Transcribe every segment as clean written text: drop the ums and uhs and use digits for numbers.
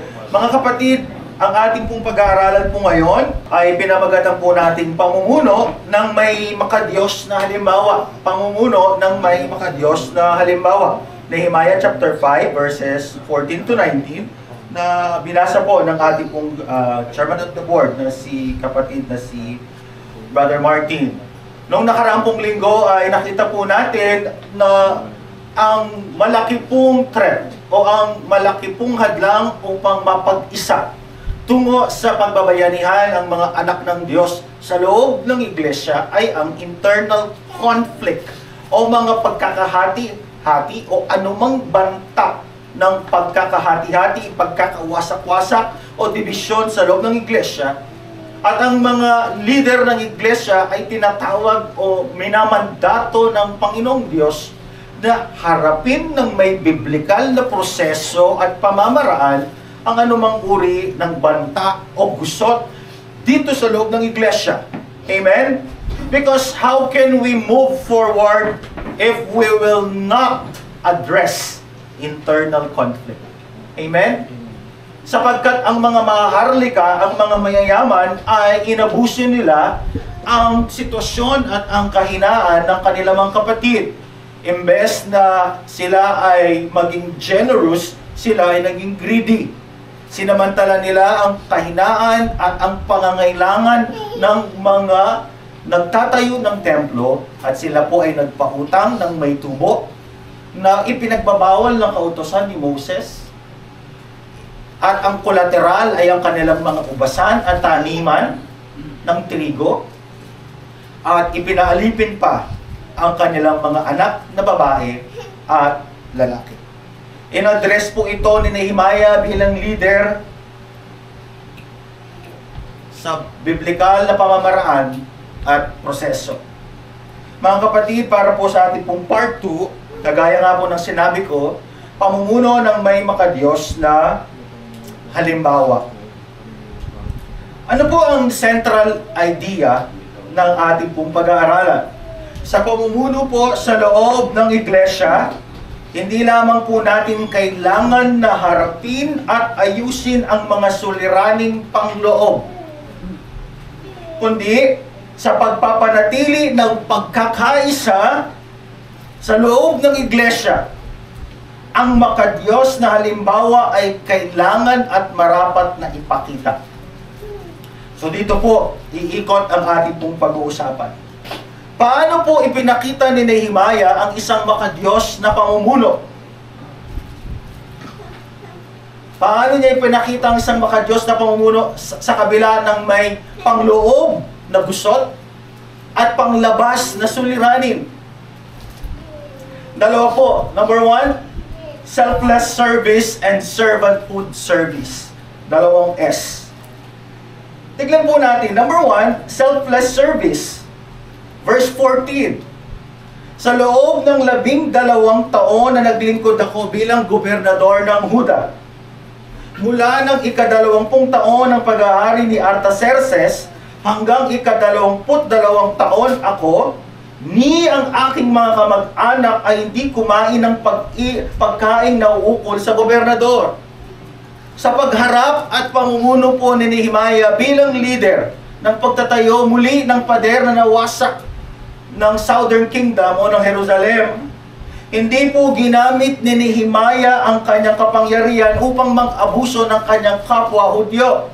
Mga kapatid, ang ating pong pag-aaralan po ngayon ay pinamagatan po nating pamumuno ng may makadiyos na halimbawa. Pamumuno ng may makadiyos na halimbawa. Nehemiah chapter 5 verses 14 to 19 na binasa po ng ating pong chairman of the board na si kapatid na si Brother Martin. Noong nakaraang pong linggo ay nakita po natin na ang malaki pong threat o ang malaki pong hadlang upang mapag-isa tungo sa pagbabayanihan ang mga anak ng Diyos sa loob ng iglesia ay ang internal conflict o mga pagkakahati-hati o anumang banta ng pagkakahati-hati, pagkakawasak-wasak o dibisyon sa loob ng iglesia. At ang mga leader ng iglesia ay tinatawag o minamandato ng Panginoong Diyos na harapin ng may biblikal na proseso at pamamaraan ang anumang uri ng banta o gusot dito sa loob ng iglesia. Amen? Because how can we move forward if we will not address internal conflict? Amen? Sapagkat ang mga maharlika, ang mga mayayaman ay inabuso nila ang sitwasyon at ang kahinaan ng kanilang mga kapatid. Imbes na sila ay maging generous, sila ay naging greedy. Sinamantala nila ang kahinaan at ang pangangailangan ng mga nagtatayo ng templo at sila po ay nagpautang ng may tubo na ipinagbabawal ng kautusan ni Moses. At ang kolateral ay ang kanilang mga ubasan at taniman ng trigo at ipinaalipin pa ang kanilang mga anak na babae at lalaki. In-address po ito ni Nehemiah bilang leader sa biblikal na pamamaraan at proseso. Mga kapatid, para po sa ating pong part 2, kagaya nga po ng sinabi ko, pamumuno ng may makadiyos na halimbawa. Ano po ang central idea ng ating pong pag-aaralan? Sa pamumuno po sa loob ng iglesia, hindi lamang po natin kailangan na harapin at ayusin ang mga suliraning pangloob, kundi sa pagpapanatili ng pagkakaisa sa loob ng iglesia, ang makadiyos na halimbawa ay kailangan at marapat na ipakita. So dito po, iikot ang ating pong pag-uusapan. Paano po ipinakita ni Nehemiah ang isang makadiyos na pamumuno? Paano niya ipinakita ang isang makadiyos na pamumuno sa kabila ng may pangloob na gusot at panglabas na suliranin? Dalawa po. Number 1, selfless service and servanthood service. Dalawang S. Tignan po natin. Number 1, selfless service. Verse 14, sa loob ng 12 taon na naglingkod ako bilang gobernador ng Huda, mula ng ika-20 taon ng pag-aari ni Artaxerxes hanggang ika-22 taon ako, ni ang aking mga kamag-anak ay hindi kumain ng pagkain na uukol sa gobernador. Sa pagharap at pamumuno po ni Nehemiah bilang leader ng pagtatayo muli ng pader na nawasak ng Southern Kingdom o ng Jerusalem, hindi po ginamit ni Nehemiah ang kanyang kapangyarihan upang mag-abuso ng kanyang kapwa Hudyo.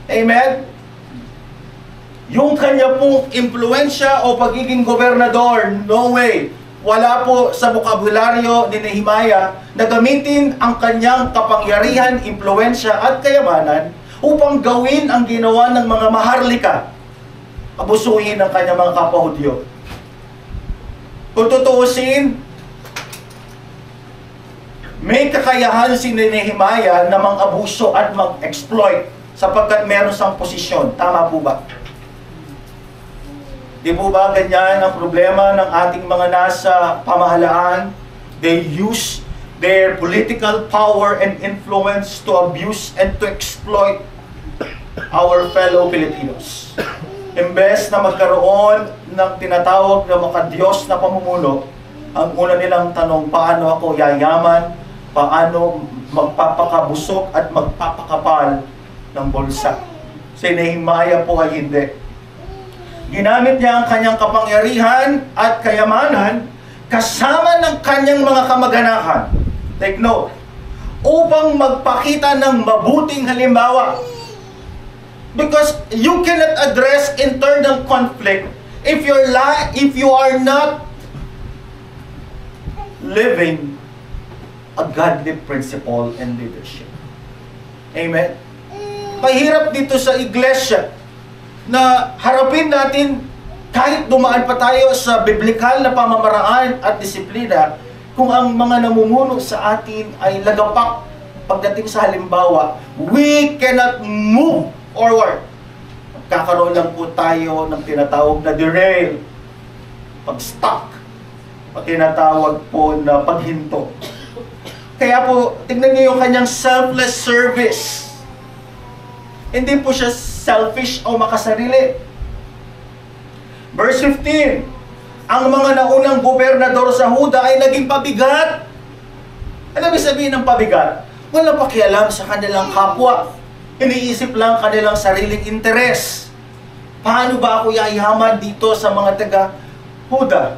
Amen? Yung kanya pong impluensya o pagiging gobernador, no way. Wala po sa bokabularyo ni Nehemiah na gamitin ang kanyang kapangyarihan, impluensya at kayamanan upang gawin ang ginawa ng mga maharlika, abusuhin ang kanyang mga kapwa Hudyo. Kung tutuusin, may kakayahan si Nehemiah na mang-abuso at mag-exploit sapagkat meron siyang posisyon. Tama po ba? Di po ba ganyan ang problema ng ating mga nasa pamahalaan? They use their political power and influence to abuse and to exploit our fellow Filipinos. Imbes na magkaroon ng tinatawag na makadiyos na pamumuno, ang una nilang tanong, paano ako yayaman? Paano magpapakabusok at magpapakapal ng bulsa. Si Nehemiah po ay hindi. Ginamit niya ang kanyang kapangyarihan at kayamanan kasama ng kanyang mga kamag-anakan. Take note. Upang magpakita ng mabuting halimbawa. Because you cannot address internal conflict if you are not living a godly principle and leadership. Amen? Mahirap dito sa iglesia na harapin natin kahit dumaan pa tayo sa biblikal na pamamaraan at disiplina kung ang mga namumuno sa atin ay lagapak pagdating sa halimbawa, we cannot move forward. Kakaroon lang po tayo ng tinatawag na derail, pag-stuck, o tinatawag po na paghinto. Kaya po, tingnan niyo yung kanyang selfless service. Hindi po siya selfish o makasarili. Verse 15, ang mga naunang gobernador sa Huda ay naging pabigat. Ano ibig sabihin ng pabigat? Walang pakialam sa kanilang kapwa. Iniisip lang kanilang sariling interes. Paano ba ako yayaman dito sa mga taga-Huda?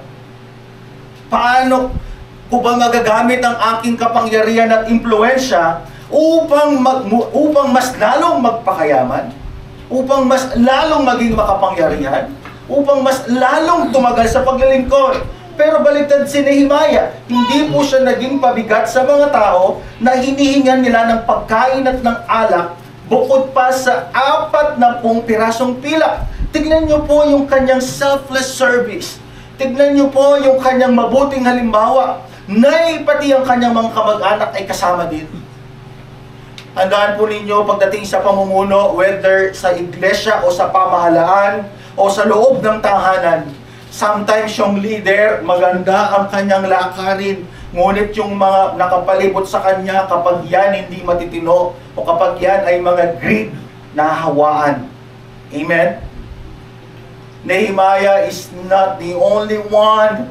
Paano ko ba magagamit ang aking kapangyarihan at impluensya upang mas lalong magpakayaman? Upang mas lalong maging makapangyarihan? Upang mas lalong tumagal sa paglilingkod? Pero baliktad si Nehemiah, hindi po siya naging pabigat sa mga tao na hinihingan nila ng pagkain at ng alak bukod pa sa 40 pirasong pilak. Tignan niyo po yung kanyang selfless service. Tignan niyo po yung kanyang mabuting halimbawa na pati ang kanyang mga kamag-anak ay kasama din. Handaan po ninyo pagdating sa pamumuno, whether sa iglesia o sa pamahalaan o sa loob ng tahanan. Sometimes yung leader, maganda ang kanyang lakarin, ngunit yung mga nakapalibot sa kanya, kapag yan hindi matitino, o kapag yan ay mga greed na hawaan. Amen? Nehemiah is not the only one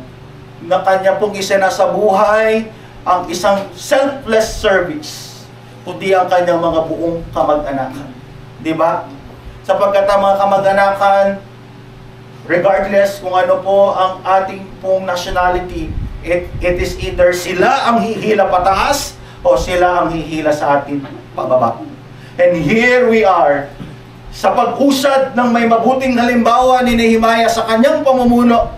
na kanya pong isinasa buhay ang isang selfless service, kundi ang kanyang mga buong kamag-anakan. Diba? Sapagkat ang mga kamag-anakan, regardless kung ano po ang ating pong nationality, it is either sila ang hihila pataas o sila ang hihila sa atin pababa. And here we are, sa pag-usad ng may mabuting halimbawa ni Nehemiah sa kanyang pamumuno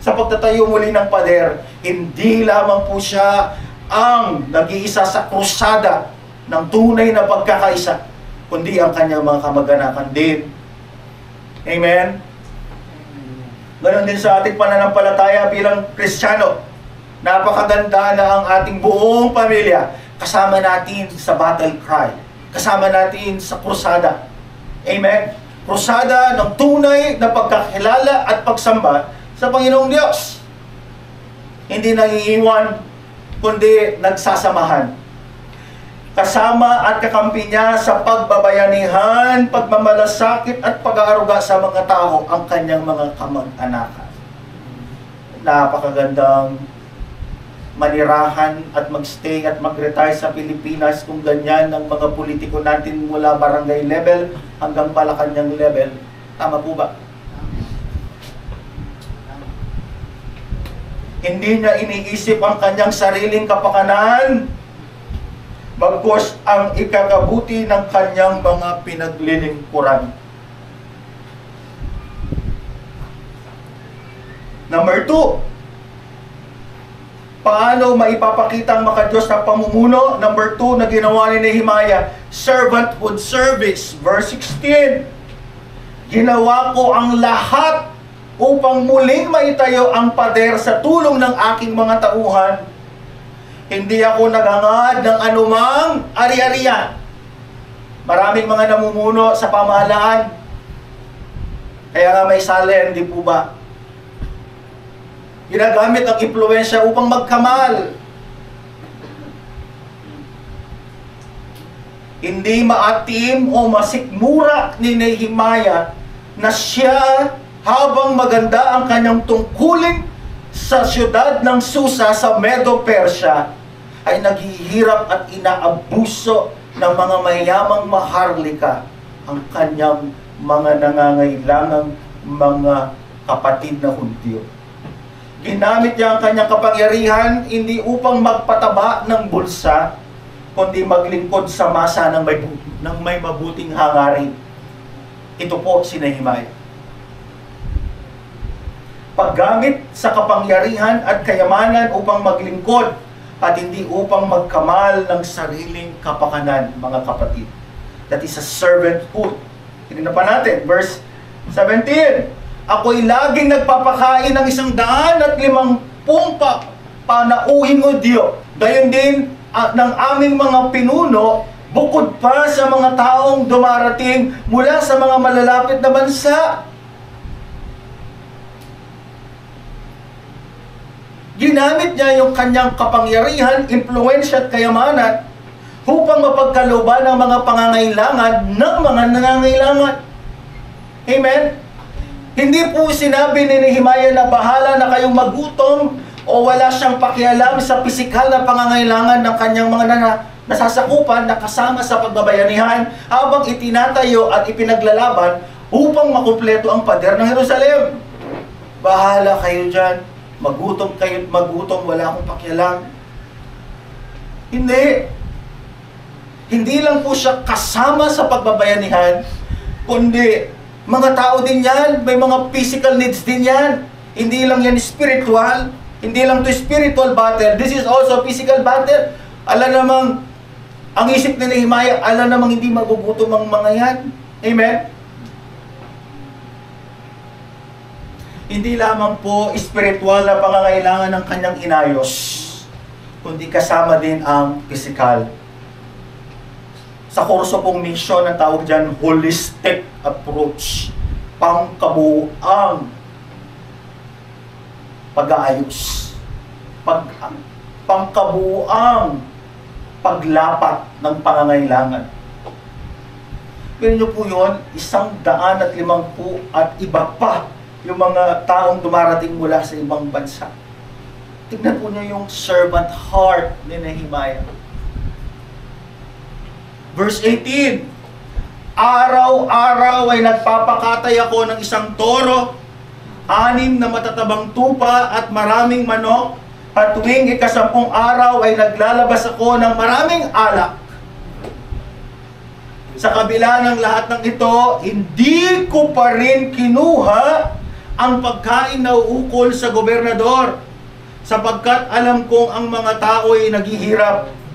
sa pagtatayo muli ng pader, hindi lamang po siya ang nag-iisa sa krusada ng tunay na pagkakaisa, kundi ang kanyang mga kamag-anakan din. Amen? Ganon din sa ating pananampalataya bilang Kristiyano. Napakaganda na ang ating buong pamilya kasama natin sa battle cry. Kasama natin sa krusada. Amen? Krusada ng tunay na pagkakilala at pagsamba sa Panginoong Diyos. Hindi nangiiwan, kundi nagsasamahan. Kasama at kakampi niya sa pagbabayanihan, pagmamalasakit at pag-aaruga sa mga tao ang kanyang mga kamag-anakan. Napakagandang manirahan at magstay at mag-retire sa Pilipinas kung ganyan ang mga politiko natin mula barangay level hanggang Malacanang level. Tama po ba? Hindi niya iniisip ang kanyang sariling kapakanan, bagkus ang ikakabuti ng kanyang mga pinaglilingkuran. Number 2, paano maipapakita ang makadiyos na pamumuno? Number 2 na ginawa ni Nehemiah, servanthood service. Verse 16, ginawa ko ang lahat upang muling maitayo ang pader sa tulong ng aking mga tauhan. Hindi ako naghangad ng anumang ari-arian. Maraming mga namumuno sa pamahalaan, kaya nga may sala, hindi po ba? Ginagamit ang impluensya upang magkamal. Hindi maatim o masikmura ni Nehemiah na siya, habang maganda ang kanyang tungkulin sa siyudad ng Susa sa Medo-Persia, ay naghihirap at inaabuso ng mga mayamang maharlika ang kanyang mga nangangailangang mga kapatid na Hudyo. Ginamit niya ang kanyang kapangyarihan hindi upang magpataba ng bulsa, kundi maglingkod sa masa ng may mabuting hangarin. Ito po si Nehemiah. Paggamit sa kapangyarihan at kayamanan upang maglingkod at hindi upang magkamal ng sariling kapakanan, mga kapatid. That is a servanthood. Tingnan pa natin, verse 17. Ako'y laging nagpapakain ng 150 panauhing Hudyo. Gayon din ng aming mga pinuno, bukod pa sa mga taong dumarating mula sa mga malalapit na bansa. Ginamit niya yung kanyang kapangyarihan, impluensya at kayamanan upang mapagkalooban ang mga pangangailangan ng mga nangangailangan. Amen? Hindi po sinabi ni Nehemiah na bahala na kayong magutom o wala siyang pakialam sa pisikal na pangangailangan ng kanyang mga nasasakupan na kasama sa pagbabayanihan habang itinatayo at ipinaglalaban upang makumpleto ang pader ng Jerusalem. Bahala kayo dyan. Magutom kayo't magutom, wala akong pakialam. Hindi. Hindi lang po siya kasama sa pagbabayanihan, kundi mga tao din yan, may mga physical needs din yan. Hindi lang yan spiritual, hindi lang to spiritual battle, this is also physical battle. Alam namang, ang isip ni Nehemiah, alam namang hindi magugutom ang mga yan. Amen? Hindi lamang po spiritual na pangangailangan ng kanyang inayos, kundi kasama din ang physical. Sa kurso pong mission, ang tawag dyan, holistic approach. Pangkabuang pag-aayos. Pangkabuang paglapat ng pangangailangan. Pero nyo po yun, 150 at iba pa yung mga taong dumarating mula sa ibang bansa. Tignan po nyo yung servant heart ni Nehemiah. Verse 18, araw-araw ay nagpapakatay ako ng 1 toro, 6 na matatabang tupa at maraming manok, at tuwing 10 araw ay naglalabas ako ng maraming alak. Sa kabila ng lahat ng ito, hindi ko pa rin kinuha ang pagkain na uukol sa gobernador, sapagkat alam kong ang mga tao ay naghihirap.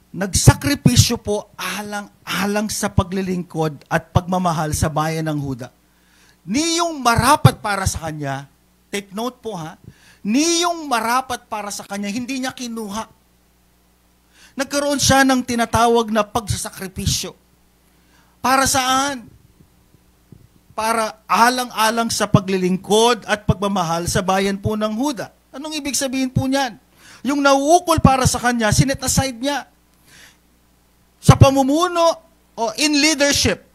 Nagsakripisyo po alang-alang sa paglilingkod at pagmamahal sa bayan ng Huda. Ni yung marapat para sa kanya, take note po ha, ni yung marapat para sa kanya, hindi niya kinuha. Nagkaroon siya ng tinatawag na pagsasakripisyo. Para saan? Para alang-alang sa paglilingkod at pagmamahal sa bayan po ng Huda. Anong ibig sabihin po niyan? Yung nauukol para sa kanya, sinet aside niya. Sa pamumuno o in leadership,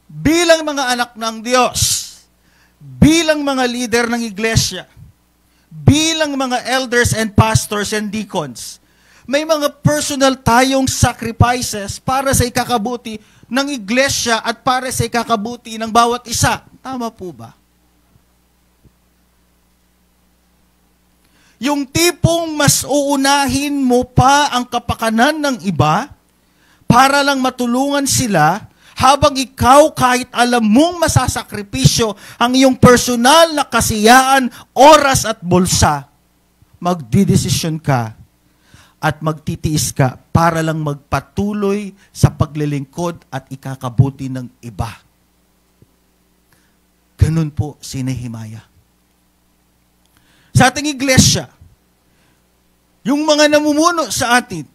bilang mga anak ng Diyos, bilang mga leader ng iglesia, bilang mga elders and pastors and deacons, may mga personal tayong sacrifices para sa ikakabuti ng iglesia at para sa ikakabuti ng bawat isa. Tama po ba? Yung tipong mas uunahin mo pa ang kapakanan ng iba para lang matulungan sila, habang ikaw kahit alam mong masasakripisyo ang iyong personal na kasiyaan, oras at bulsa, magdidesisyon ka at magtitiis ka para lang magpatuloy sa paglilingkod at ikakabuti ng iba. Ganun po si Nehemiah. Sa ating iglesia, yung mga namumuno sa atin,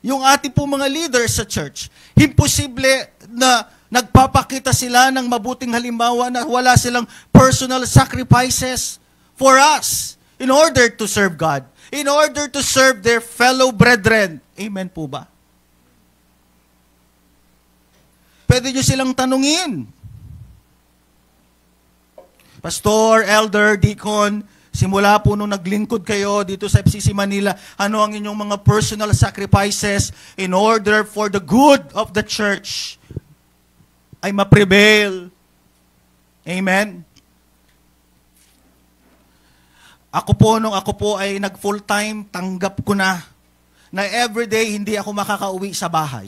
yung ating po mga leaders sa church, imposible na nagpapakita sila ng mabuting halimbawa na wala silang personal sacrifices for us in order to serve God, in order to serve their fellow brethren. Amen po ba? Pwede nyo silang tanungin. Pastor, elder, deacon, Simula po nung naglingkod kayo dito sa FCC Manila, ano ang inyong mga personal sacrifices in order for the good of the church ay ma-prevail. Amen? Nung ako po ay nag-full-time, tanggap ko na everyday hindi ako makakauwi sa bahay.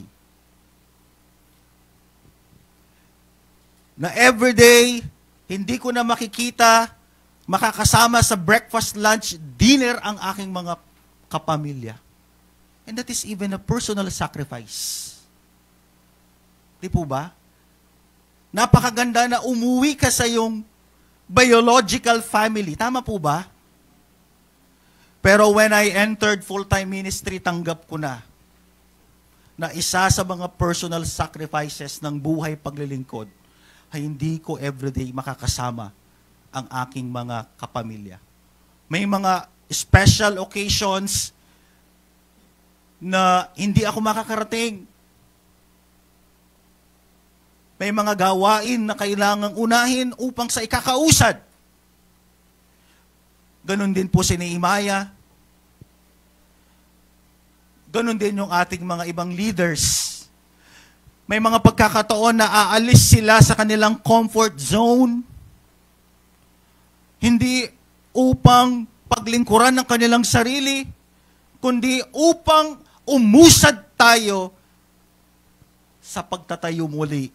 Na everyday, hindi ko na makakasama sa breakfast, lunch, dinner ang aking mga kapamilya. And that is even a personal sacrifice. Di po ba? Napakaganda na umuwi ka sa iyong biological family. Tama po ba? Pero when I entered full-time ministry, tanggap ko na isa sa mga personal sacrifices ng buhay paglilingkod ay hindi ko everyday makakasama ang aking mga kapamilya. May mga special occasions na hindi ako makakarating. May mga gawain na kailangang unahin upang sa ikakausad. Ganon din po si Nehemiah. Ganon din yung ating mga ibang leaders. May mga pagkakataon na aalis sila sa kanilang comfort zone, hindi upang paglingkuran ng kanilang sarili, kundi upang umusad tayo sa pagtatayo muli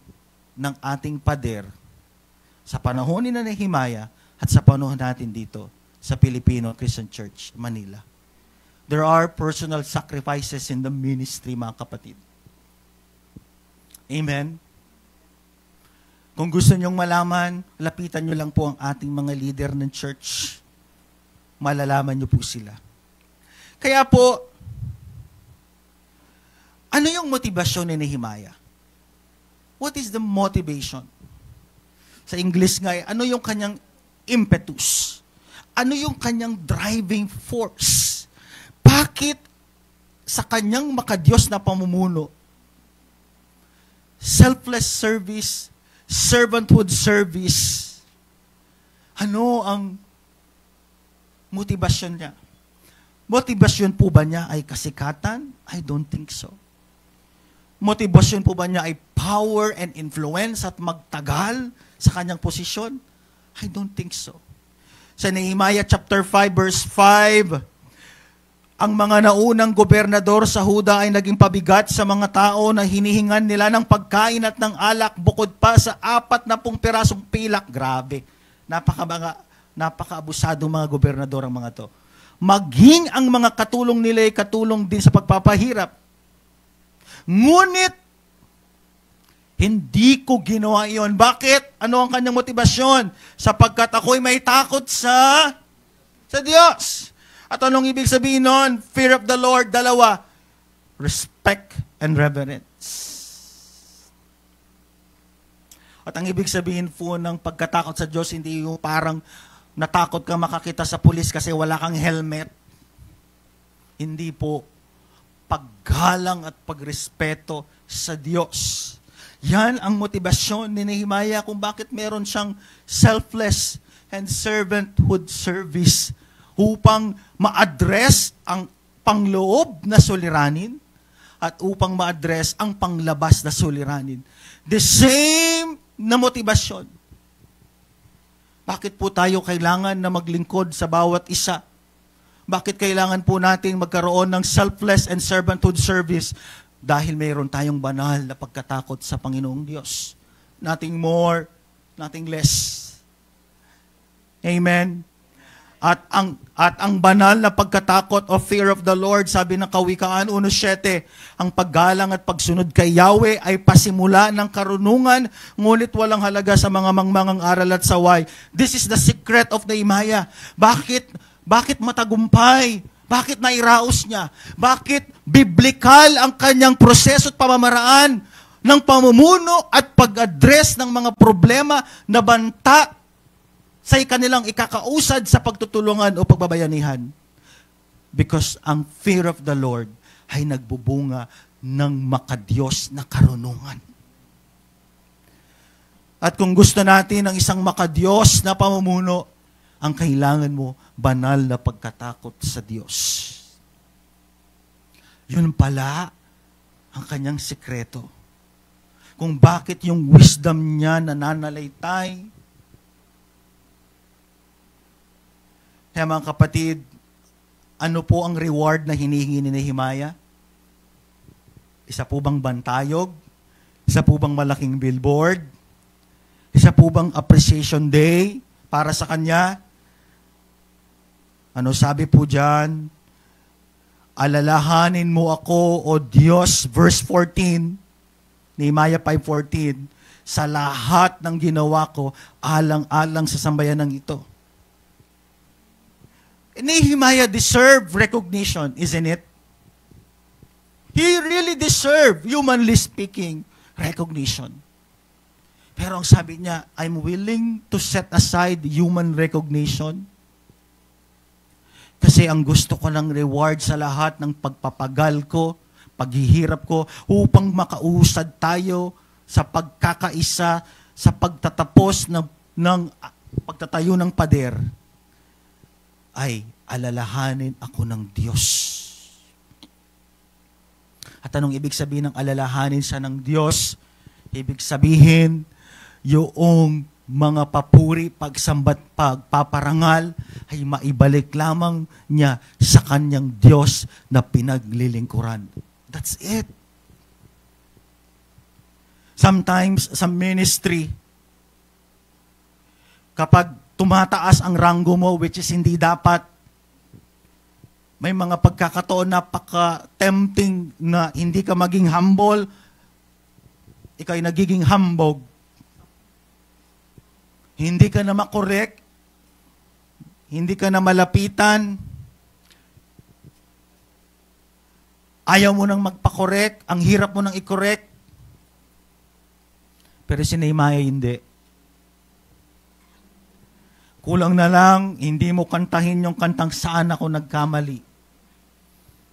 ng ating pader sa panahon ni Nehemiah at sa panahon natin dito sa Filipino Christian Church, Manila. There are personal sacrifices in the ministry, mga kapatid. Amen? Kung gusto nyong malaman, lapitan nyo lang po ang ating mga leader ng church. Malalaman nyo po sila. Kaya po, ano yung motivasyon ni Nehemiah? What is the motivation? Sa English nga, ano yung kanyang impetus? Ano yung kanyang driving force? Bakit sa kanyang makadiyos na pamumuno, selfless service, servanthood service, ano ang motivasyon niya? Motivasyon po ba niya ay kasikatan? I don't think so. Motivasyon po ba niya ay power and influence at magtagal sa kanyang posisyon? I don't think so. Sa Nehemiah chapter 5 verse 5, ang mga naunang gobernador sa Huda ay naging pabigat sa mga tao na hinihingan nila ng pagkain at ng alak bukod pa sa 40 pirasong pilak. Grabe. Napaka-abusadong mga gobernador ang mga to. Maging ang mga katulong nila ay katulong din sa pagpapahirap. Ngunit, hindi ko ginawa iyon. Bakit? Ano ang kanyang motibasyon? Sapagkat ako'y may takot sa Diyos. At anong ibig sabihin nun? Fear of the Lord. Dalawa, respect and reverence. At ang ibig sabihin po ng pagkatakot sa Diyos, hindi yung parang natakot ka makakita sa pulis kasi wala kang helmet. Hindi po. Paggalang at pagrespeto sa Diyos. Yan ang motibasyon ni Nehemiah kung bakit meron siyang selfless and servanthood service upang ma-address ang pangloob na suliranin at upang ma-address ang panglabas na suliranin. The same na motibasyon. Bakit po tayo kailangan na maglingkod sa bawat isa? Bakit kailangan po natin magkaroon ng selfless and servanthood service? Dahil mayroon tayong banal na pagkatakot sa Panginoong Diyos. Nothing more, nothing less. Amen? At ang banal na pagkatakot o fear of the Lord, sabi ng Kawikaan 1:7, ang paggalang at pagsunod kay Yahweh ay pasimula ng karunungan, ngunit walang halaga sa mga mangmangang aral at saway. This is the secret of Nehemiah. Bakit matagumpay? Bakit nairaos niya? Bakit biblikal ang kanyang proseso at pamamaraan ng pamumuno at pag-address ng mga problema na banta sa kanilang ikakausad sa pagtutulungan o pagbabayanihan? Because ang fear of the Lord ay nagbubunga ng makadiyos na karunungan. At kung gusto natin ng isang makadiyos na pamumuno, ang kailangan mo, banal na pagkatakot sa Diyos. Yun pala ang kanyang sikreto. Kung bakit yung wisdom niya nananalaytay. Kaya mga kapatid, ano po ang reward na hinihingi ni Nehemiah? Isa po bang bantayog? Isa po bang malaking billboard? Isa po bang appreciation day para sa kanya? Ano sabi po dyan? Alalahanin mo ako, O Diyos, verse 14, Nehemiah 5:14, sa lahat ng ginawa ko, alang-alang sa sambayanang ito. Nehemiah deserved recognition, isn't it? He really deserved, humanly speaking, recognition. Pero ang sabi niya, I'm willing to set aside human recognition kasi ang gusto ko ng reward sa lahat ng pagpapagal ko, paghihirap ko, upang makausad tayo sa pagkakaisa, sa pagtatapos ng pagtatayo ng pader, ay alalahanin ako ng Diyos. At anong ibig sabihin ng alalahanin siya ng Diyos? Ibig sabihin, yung mga papuri, pagsambat, pagpaparangal, ay maibalik lamang niya sa kanyang Diyos na pinaglilingkuran. That's it. Sometimes, sa ministry, kapag tumataas ang ranggo mo, which is hindi dapat, may mga pagkakataon napaka-tempting na hindi ka maging humble, ikaw'y nagiging hambog. Hindi ka na makorek, hindi ka na malapitan, ayaw mo nang magpakorek, ang hirap mo nang ikorek. Pero si Nehemiah hindi. Kulang na lang, hindi mo kantahin yung kantang Saan Ako Nagkamali.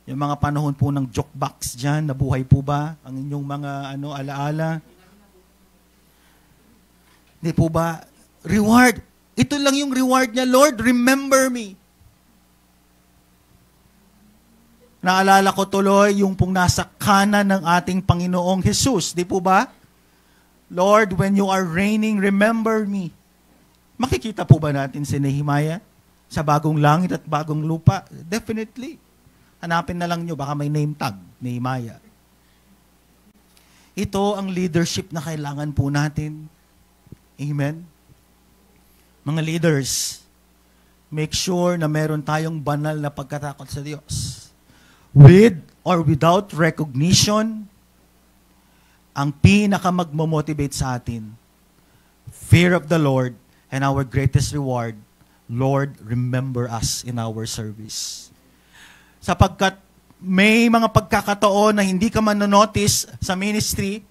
Yung mga panahon po ng jukebox dyan, nabuhay po ba ang inyong mga alaala? Hindi po ba? Reward. Ito lang yung reward niya, Lord, remember me. Naalala ko tuloy yung pong nasa kanan ng ating Panginoong Jesus. Di po ba? Lord, when you are reigning, remember me. Makikita po ba natin si Nehemiah sa bagong langit at bagong lupa? Definitely. Hanapin na lang nyo, baka may name tag, Nehemiah. Ito ang leadership na kailangan po natin. Amen? Mga leaders, make sure na meron tayong banal na pagkatakot sa Diyos. With or without recognition, ang pinaka magmomotivate sa atin, fear of the Lord, and our greatest reward, Lord, remember us in our service. Sapagkat may mga pagkakataon na hindi ka manonotice sa ministry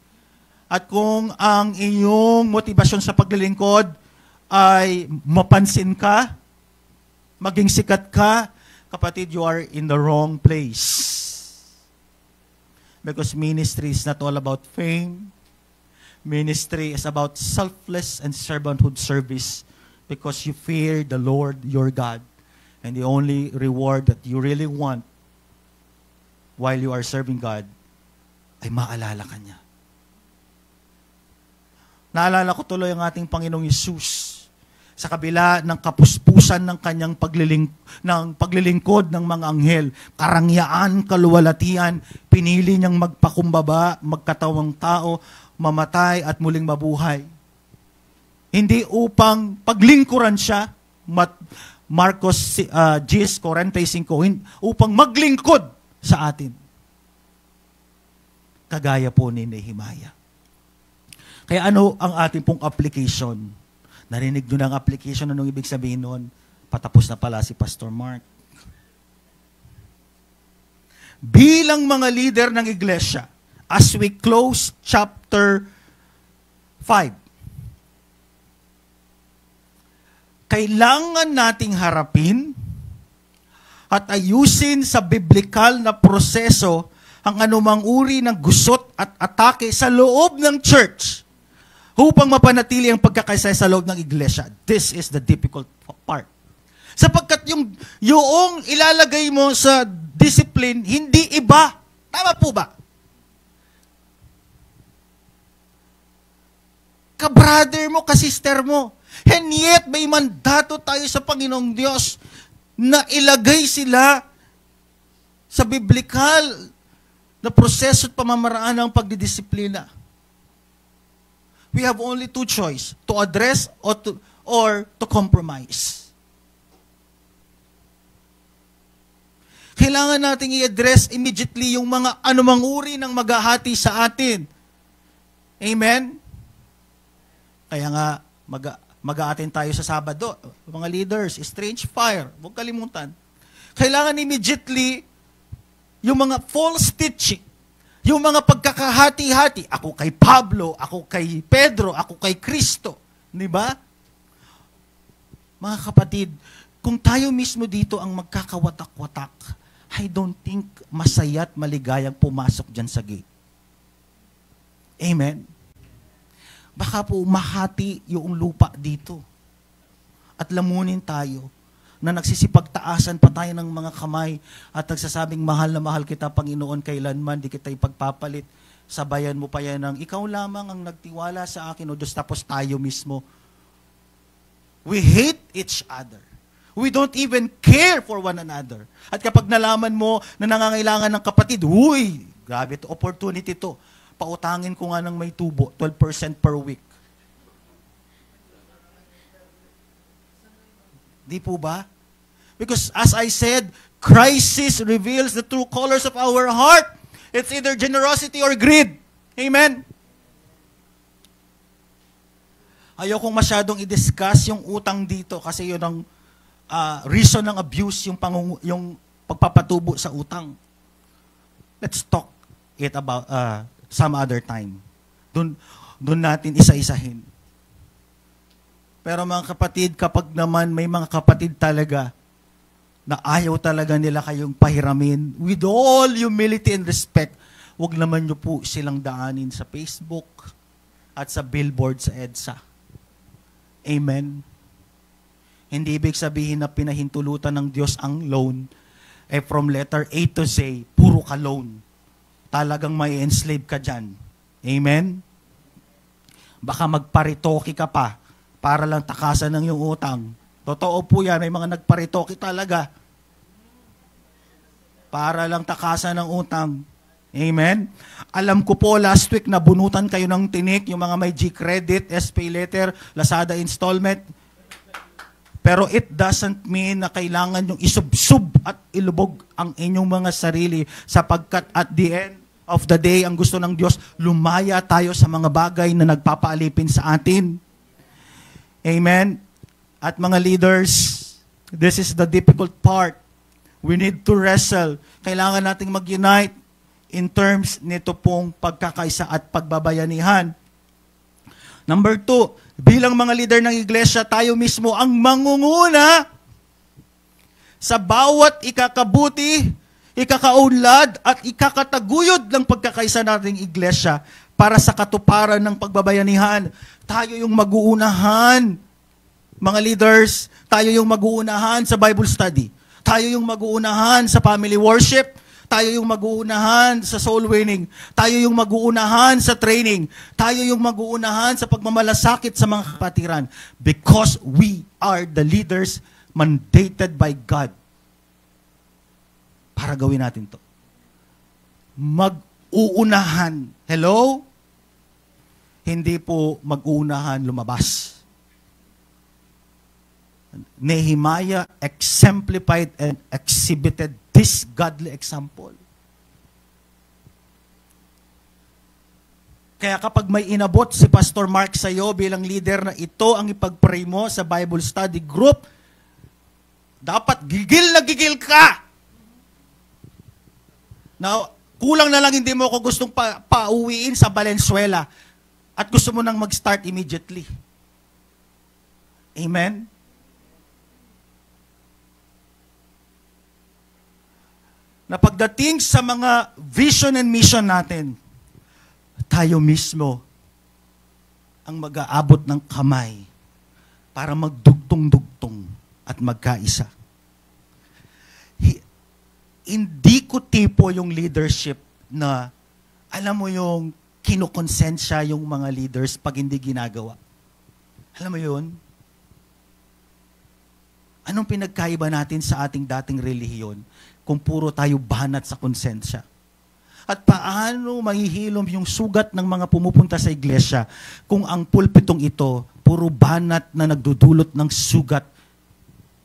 at kung ang iyong motivasyon sa paglilingkod ay mapansin ka, maging sikat ka, kapatid, you are in the wrong place. Because ministry is not all about fame. Ministry is about selfless and servanthood service because you fear the Lord your God. And the only reward that you really want while you are serving God ay maalala ka niya. Naalala ko tuloy ang ating Panginoong Yesus sa kabila ng kapuspusan ng kanyang paglilingkod ng mga anghel, karangyaan, kaluwalhatian, pinili niyang magpakumbaba, magkatawang tao, mamatay at muling mabuhay. Hindi upang paglingkuran siya, Marcos 10:45, upang maglingkod sa atin. Kagaya po ni Nehemiah. Kaya ano ang ating pong application? Narinig nyo ng application, anong ibig sabihin nun? Patapos na pala si Pastor Mark. Bilang mga leader ng iglesia, as we close chapter 5, kailangan nating harapin at ayusin sa biblikal na proseso ang anumang uri ng gusot at atake sa loob ng church upang mapanatili ang pagkakaisa sa loob ng iglesia. This is the difficult part. Sapagkat yung ilalagay mo sa discipline, hindi iba. Tama po ba? Ka-brother mo, ka-sister mo. And yet, may mandato tayo sa Panginoong Diyos na ilagay sila sa biblikal na proseso at pamamaraan ng pagdidisiplina. We have only two choice, to address or to compromise. Kailangan nating i-address immediately yung mga anumang uri ng maghahati sa atin. Amen? Kaya nga, mag-a-attend tayo sa Sabado. Mga leaders, strange fire. Huwag kalimutan. Kailangan immediately yung mga false teaching, yung mga pagkakahati-hati, ako kay Pablo, ako kay Pedro, ako kay Kristo. Di ba? Mga kapatid, kung tayo mismo dito ang magkakawatak-watak, I don't think masaya at maligayang pumasok dyan sa gate. Amen? Baka po mahati yung lupa dito. At lamunin tayo na nagsisipagtaasan pa tayo ng mga kamay at nagsasabing, mahal na mahal kita, Panginoon, kailanman di kita ipagpapalit. Sabayan mo pa yan ng, ikaw lamang ang nagtiwala sa akin, o Diyos, tapos tayo mismo. We hate each other. We don't even care for one another. At kapag nalaman mo na nangangailangan ng kapatid, huy, grabe to, opportunity to. Pautangin ko nga ng may tubo, 12% per week. Di po ba? Because as I said, crisis reveals the true colors of our heart. It's either generosity or greed. Amen? Ayokong masyadong i-discuss yung utang dito kasi yun ang reason ng abuse, yung pagpapatubo sa utang. Let's talk it about some other time. Doon natin isa-isahin. Pero mga kapatid, kapag naman may mga kapatid talaga na ayaw talaga nila kayong pahiramin, with all humility and respect, wag naman nyo po silang daanin sa Facebook at sa billboard sa EDSA. Amen? Hindi ibig sabihin na pinahintulutan ng Diyos ang loan, from letter A to Z, puro ka loan. Talagang may enslave ka dyan. Amen? Baka magparitoki ka pa para lang takasan ng iyong utang. Totoo po yan, may mga nagparitoki talaga para lang takasan ng utang. Amen? Alam ko po, last week nabunutan kayo ng tinik, yung mga may G-Credit, SPay Letter, Lazada Installment. Pero it doesn't mean na kailangan yung isubsub at ilubog ang inyong mga sarili sapagkat at the end of the day, ang gusto ng Diyos, lumaya tayo sa mga bagay na nagpapaalipin sa atin. Amen? At mga leaders, this is the difficult part. We need to wrestle. Kailangan nating mag-unite in terms nito pong pagkakaisa at pagbabayanihan. Number 2, bilang mga leader ng iglesia, tayo mismo ang mangunguna sa bawat ikakabuti, ikakaunlad at ikakataguyod ng pagkakaisa nating iglesia para sa katuparan ng pagbabayanihan. Tayo yung mag-uunahan, mga leaders, tayo yung mag-uunahan sa Bible study. Tayo yung mag-uunahan sa family worship. Tayo yung mag-uunahan sa soul winning. Tayo yung mag-uunahan sa training. Tayo yung mag-uunahan sa pagmamalasakit sa mga kapatiran. Because we are the leaders mandated by God para gawin natin to. Mag-uunahan. Hello? Hindi po mag-uunahan lumabas. Nehemiah exemplified and exhibited this godly example. Kaya kapag may inabot si Pastor Mark sa'yo bilang leader na ito ang ipag-pray mo sa Bible study group, dapat gigil na gigil ka. Now, kulang na lang hindi mo ako gustong pauwiin sa Valenzuela at gusto mo nang mag-start immediately. Amen? Na pagdating sa mga vision and mission natin, tayo mismo ang mag-aabot ng kamay para magdugtong-dugtong at magkaisa. Hindi ko tipo yung leadership na, alam mo yung kinukonsensya yung mga leaders pag hindi ginagawa. Alam mo yun? Anong pinagkaiba natin sa ating dating relihiyon kung puro tayo banat sa konsensya? At paano mahihilom yung sugat ng mga pumupunta sa iglesia kung ang pulpitong ito, puro banat na nagdudulot ng sugat?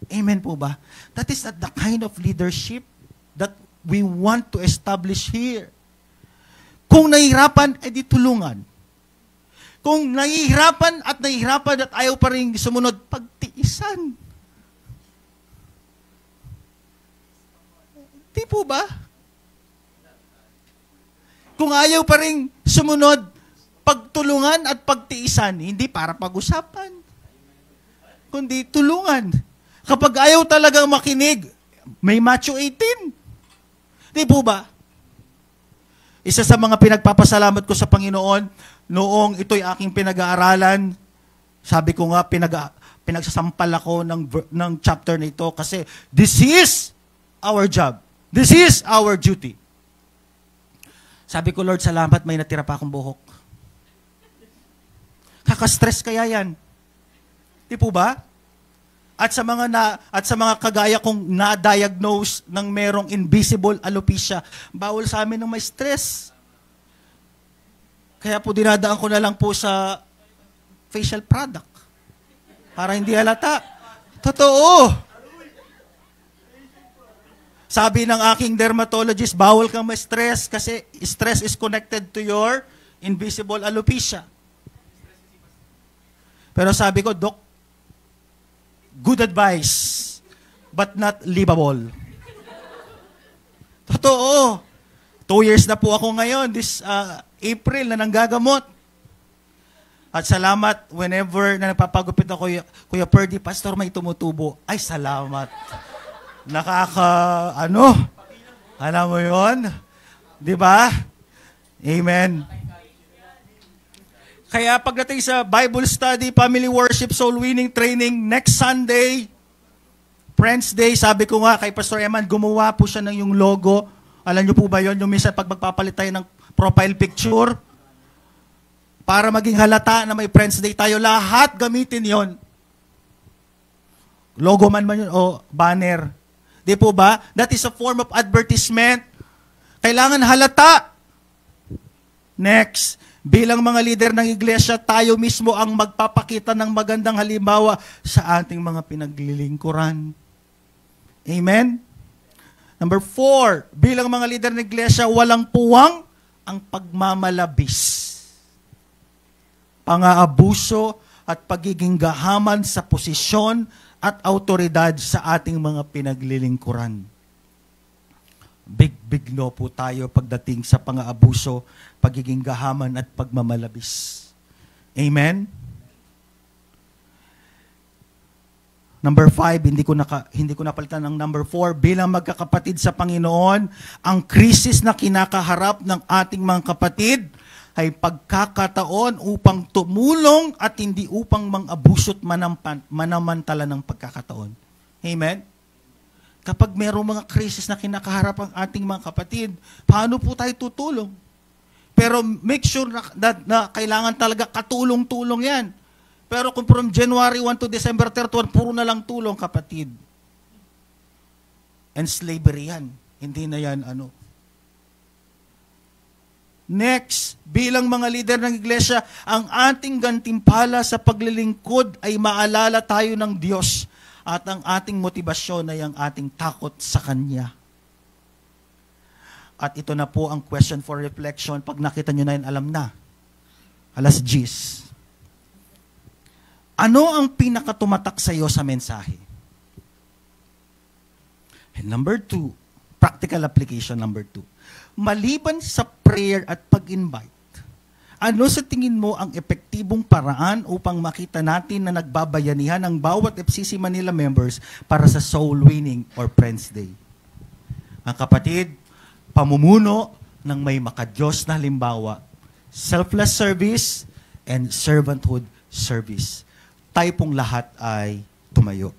Amen po ba? That is not the kind of leadership that we want to establish here. Kung nahihirapan, edi tulungan. Kung nahihirapan at ayaw pa rin sumunod, pagtiisan. Di po ba? Kung ayaw pa rin sumunod, pagtulungan at pagtiisan, hindi para pag-usapan, kundi tulungan. Kapag ayaw talagang makinig, may Matthew 18. Di po ba? Isa sa mga pinagpapasalamat ko sa Panginoon, noong ito'y aking pinag-aaralan, sabi ko nga, pinagsasampal ako ng chapter na ito kasi this is our job. This is our duty. Sabi ko, Lord, salamat, may natira pa akong buhok. Kaka-stress kaya yan. Di po ba? At sa mga kagaya kong na-diagnose ng merong invisible alopecia, bawal sa amin ng may stress. Kaya po dinadaan ko na lang po sa facial product. Para hindi halata. Totoo. Sabi ng aking dermatologist, bawal kang ma-stress kasi stress is connected to your invisible alopecia. Pero sabi ko, Doc, good advice, but not livable. Totoo. 2 years na po ako ngayon, this April na nanggagamot. At salamat whenever na nagpapagupit ako, Kuya Perdy, Pastor, may tumutubo. Ay, salamat. Alam mo yun? Di ba? Amen. Kaya pagdating sa Bible study, family worship, soul winning training, next Sunday, Friends Day, sabi ko nga kay Pastor Eman, gumawa po siya ng yung logo. Alam niyo po ba yun? Yung minsan pag magpapalit tayo ng profile picture, para maging halata na may Friends Day tayo, lahat gamitin yon. Logo man yun o banner. Di po ba? That is a form of advertisement. Kailangan halata. Next, bilang mga leader ng iglesia, tayo mismo ang magpapakita ng magandang halimbawa sa ating mga pinaglilingkuran. Amen? Number 4, bilang mga leader ng iglesia, walang puwang ang pagmamalabis, pang-aabuso at pagiging gahaman sa posisyon at autoridad sa ating mga pinaglilingkuran. Big no po tayo pagdating sa pang-aabuso, pagiging gahaman at pagmamalabis. Amen? Number 5, hindi ko napalitan ng number 4, bilang magkakapatid sa Panginoon, ang krisis na kinakaharap ng ating mga kapatid ay pagkakataon upang tumulong at hindi upang mang-abuso't manamantala ng pagkakataon. Amen? Kapag mayroong mga krisis na kinakaharap ang ating mga kapatid, paano po tayo tutulong? Pero make sure na kailangan talaga katulong-tulong yan. Pero kung from January 1 to December 31, puro na lang tulong, kapatid. And slavery yan. Hindi na yan Next, bilang mga leader ng iglesia, ang ating gantimpala sa paglilingkod ay maalala tayo ng Diyos at ang ating motibasyon ay ang ating takot sa Kanya. At ito na po ang question for reflection. Pag nakita nyo na yun, alam na. Alas 10. Ano ang pinakatumatak sa iyo sa mensahe? And number 2, practical application number 2. Maliban sa prayer at pag-invite, ano sa tingin mo ang epektibong paraan upang makita natin na nagbabayanihan ang bawat FCC Manila members para sa soul winning or Friends Day? Ang kapatid, pamumuno ng may makadiyos na halimbawa, selfless service and servanthood service. Tayo pong lahat ay tumayo.